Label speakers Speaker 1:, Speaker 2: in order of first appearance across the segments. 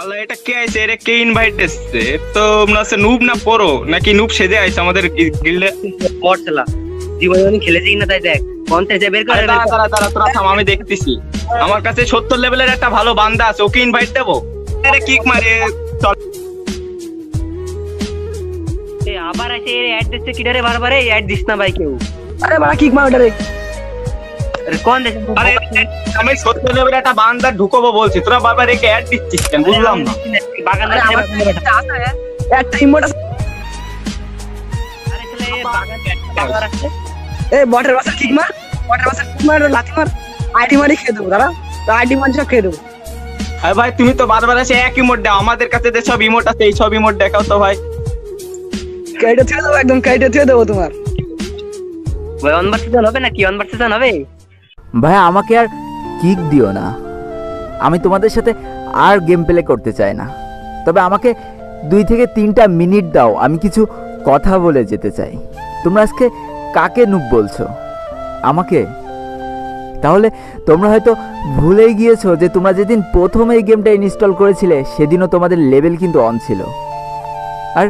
Speaker 1: আল্লাহ, এটা কে আইছে? এটা কে ইনভাইট দিচ্ছে? তো মনে হচ্ছে নুব না পড়ো নাকি নুব সেজে আইছে আমাদের গিল্ডে।
Speaker 2: পড়ছিলা জীবনে অনেক খেলেছি না, তাই দেখ কন্টেস্টে বের করে
Speaker 1: দাঁড়া দাঁড়া দাঁড়া, তোরা থাম, আমি দেখতেছি। আমার কাছে 70 লেভেলের একটা ভালো বান্দা আছে, ওকে ইনভাইট দেবো। আরে কিক মারে চল।
Speaker 2: আবার আছে এর অ্যাড দিচ্ছে কিডারে বারবার, এই অ্যাড দিস না ভাই কেউ।
Speaker 3: আরে বাড়া কিক মার ওটারে।
Speaker 2: আরে কোন দেশে
Speaker 1: আরে আমি 70 লেভেলের একটা বান্দা ঢুকবো বলছি, তোরা বারবার একে অ্যাড দিচ্ছিস কেন? বুঝলাম না।
Speaker 2: বাগান
Speaker 3: আরে আমার কাছে আছে একটা ইমোট আছে।
Speaker 2: আরে ছেলে বাগান আছে।
Speaker 3: এই বটের বাসা কিক মার, বটের বাসা কিক মার, লাথি মার, আইডি মারি খেয়ে দেবো দাঁড়া, তো আইডি মারি সব খেয়ে দেবো।
Speaker 1: আরে ভাই, তুমি তো বারবার এসে এক ইমোট দাও, আমাদের কাছে যে সব ইমোট আছে এই সব ইমোট দেখাও তো ভাই।
Speaker 3: কেটে থুয়ে দেবো, একদম কেটে থুয়ে দেবো তোমার।
Speaker 2: ভাই অন ভার্সেস হবে নাকি? অন ভার্সেস হবে
Speaker 4: ভাই আমাকে আর কিক দিও না, আমি তোমাদের সাথে আর গেম প্লে করতে চাই না। তবে আমাকে 2 থেকে 3টা মিনিট দাও, আমি কিছু কথা বলে যেতে চাই। তোমরা আজকে কাকে নুব বলছো? আমাকে? তাহলে তোমরা হয়তো ভুলেই গিয়েছো যে তোমরা যেদিন প্রথম এই গেমটা ইনস্টল করেছিলে সেদিনও তোমাদের লেভেল কিন্তু অন ছিল, আর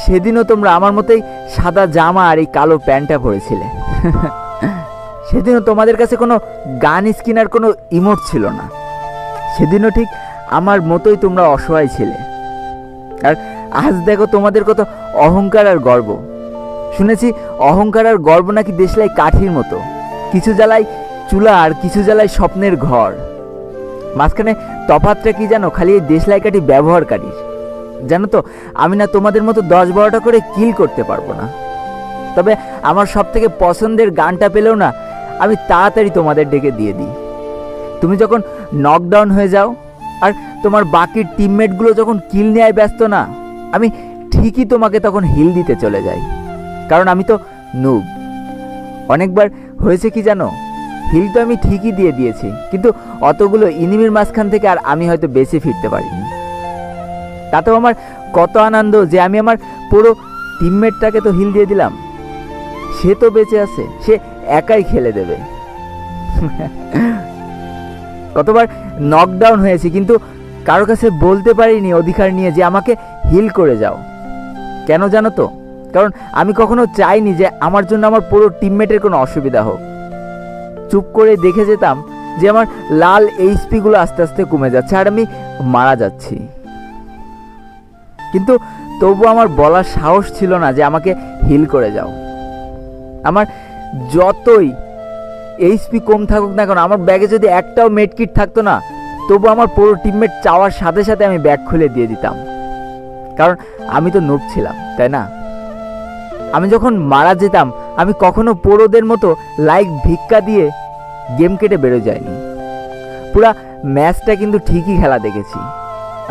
Speaker 4: সেদিনও তোমরা আমার মতোই সাদা জামা আর এই কালো প্যান্টটা পরেছিলে। সেদিনও তোমাদের কাছে কোনো গান স্কিন আর কোনো ইমোট ছিল না। সেদিনও ঠিক আমার মতোই তোমরা অসহায় ছিলে। আর আজ দেখো তোমাদের কত অহংকার আর গর্ব। শুনেছি অহংকার আর গর্ব নাকি দেশলাই কাঠির মতো, কিছু জ্বালায় চুলা আর কিছু জ্বালায় স্বপ্নের ঘর। মাঝখানে তফাৎটা কি জানো? খালি এই দেশলাই কাঠি ব্যবহারকারীর। জানো তো, আমি না তোমাদের মতো 10-12টা করে কিল করতে পারবো না। তবে আমার সব থেকে পছন্দের গানটা পেলেও না আমি তাড়াতাড়ি তোমাদের ডেকে দিয়ে দিই। তুমি যখন নকডাউন হয়ে যাও আর তোমার বাকি টিমমেটগুলো যখন কিল নেয় ব্যস্ত না, আমি ঠিকই তোমাকে তখন হিল দিতে চলে যাই, কারণ আমি তো নুব। অনেকবার হয়েছে কি জানো, হিল তো আমি ঠিকই দিয়ে দিয়েছি, কিন্তু অতগুলো ইনিমির মাঝখান থেকে আর আমি হয়তো বেঁচে ফিরতে পারিনি। তাতেও আমার কত আনন্দ যে আমি আমার পুরো টিমমেটটাকে তো হিল দিয়ে দিলাম, সে তো বেঁচে আছে, সে একাই খেলে দেবে। কতবার নকডাউন হয়েছি কিন্তু কারো কাছে বলতে পারিনি অধিকার নিয়ে যে আমাকে হিল করে যাও। কেন জানো তো? কারণ আমি কখনো চাইনি যে আমার জন্য আমার পুরো টিমমেটের কোনো অসুবিধা হোক। চুপ করে দেখে যেতাম যে আমার লাল এইচপিগুলো আস্তে আস্তে কমে যাচ্ছে আর আমি মারা যাচ্ছি, কিন্তু তবু আমার বলার সাহস ছিল না যে আমাকে হিল করে যাও। আমার যতই এইচপি কম থাকুক না কেন, আমার ব্যাগে যদি একটাও মেডকিট থাকতো না, তবু আমার পুরো টিমমেট চাওয়ার সাথে সাথে আমি ব্যাগ খুলে দিয়ে দিতাম, কারণ আমি তো নুব ছিলাম, তাই না? আমি যখন মারা যেতাম আমি কখনো পোড়োদের মতো লাইক ভিক্ষা দিয়ে গেম কেটে বেরো যায়নি। পুরা ম্যাচটা কিন্তু ঠিকই খেলা দেখেছি,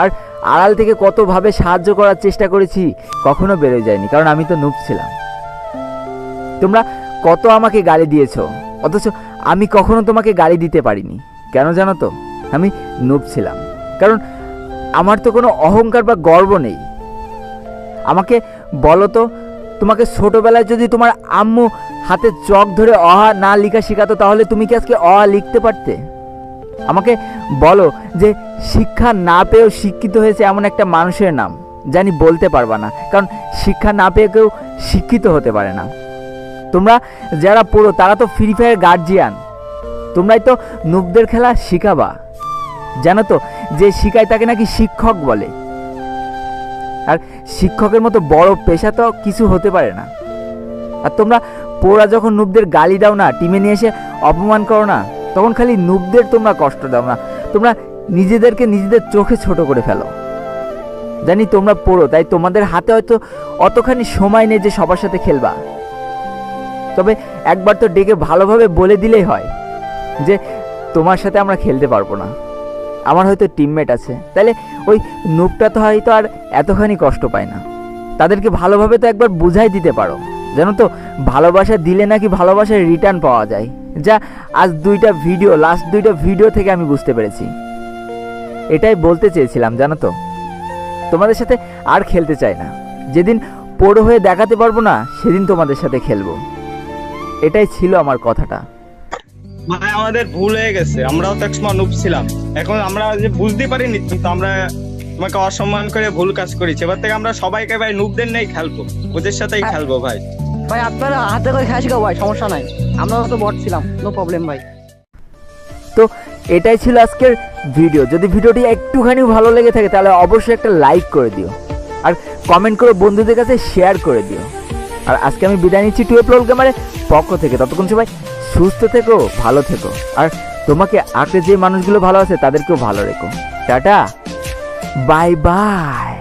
Speaker 4: আর আড়াল থেকে কতভাবে সাহায্য করার চেষ্টা করেছি, কখনো বেরো যায়নি, কারণ আমি তো নুব ছিলাম। তোমরা কত আমাকে গালি দিয়েছো, অথচ আমি কখনো তোমাকে গালি দিতে পারিনি। কেন জানো তো? আমি নুব ছিলাম, কারণ আমার তো কোনো অহংকার বা গর্ব নেই। আমাকে বলো তো, তোমাকে ছোটবেলায় যদি তোমার আম্মু হাতে চক ধরে অহা না লেখা শেখাতো, তাহলে তুমি কি আজকে অহা লিখতে পারতে? আমাকে বলো যে শিক্ষা না পেয়েও শিক্ষিত হয়েছে এমন একটা মানুষের নাম, জানি বলতে পারবা না, কারণ শিক্ষা না পেয়ে কেউ শিক্ষিত হতে পারে না। তোমরা যারা পড়ো তারা তো ফ্রি ফায়ার গার্জিয়ান, তোমরাই তো নুবদের খেলা শিখাবা। জানো তো, যে শিখায় তাকে নাকি শিক্ষক বলে, আর শিক্ষকের মতো বড় পেশা তো কিছু হতে পারে না। আর তোমরা পোড়া যখন নুবদের গালি দাও না, টিমে নিয়ে এসে অপমান করো না, তখন খালি নুবদের তোমরা কষ্ট দাও না, তোমরা নিজেদেরকে নিজেদের চোখে ছোট করে ফেলো। জানি তোমরা পড়ো, তাই তোমাদের হাতে হয়তো অতখানি সময় নেই যে সবার সাথে খেলবা। তবে একবার তো ডেকে ভালোভাবে বলে দিলেই হয় যে তোমার সাথে আমরা খেলতে পারবো না, আমার হয়তো টিমমেট আছে। তাহলে ওই নুবটা তো হয়তো আর এতখানি কষ্ট পায় না। তাদেরকে ভালোভাবে তো একবার বুঝাই দিতে পারো। জানো তো, ভালোবাসা দিলে নাকি ভালোবাসার রিটার্ন পাওয়া যায়, যা আজ লাস্ট দুইটা ভিডিও থেকে আমি বুঝতে পেরেছি। এটাই বলতে চেয়েছিলাম, জানো তো, তোমাদের সাথে আর খেলতে চাই না। যেদিন পোড়ো হয়ে দেখাতে পারবো না, সেদিন তোমাদের সাথে খেলবো। এটাই ছিল আমার কথাটা।
Speaker 1: মানে আমাদের ভুল হয়ে গেছে, আমরাও তো একসময় নুব ছিলাম, এখন আমরা যে বুঝতে পারিনি, কিন্তু আমরা তোমাকে অসম্মান করে ভুল কাজ করেছি। এবার থেকে আমরা সবাইকে ভাই নুবদের নেই খেলবো, ওদের সাথেই খেলবো ভাই।
Speaker 3: ভাই আপনারা হাতে করে খেলা শিখাও ভাই, সমস্যা নাই, আমরা তো বট ছিলাম, নো প্রবলেম ভাই।
Speaker 4: তো এটাই ছিল আজকের ভিডিও। যদি ভিডিওটি একটুখানি ভালো লেগে থাকে তাহলে অবশ্যই একটা লাইক করে দিও, আর কমেন্ট করে বন্ধুদের কাছে শেয়ার করে দিও। আর আজকে আমি বিদায় নিচ্ছি 12 লোল গেমারের পক্ষ থেকে। ততক্ষণ সবাই সুস্থ থেকো, ভালো থেকো, আর তোমাকে আগে যে মানুষগুলো ভালো আছে তাদেরকেও ভালো রেখো। Tata, bye bye.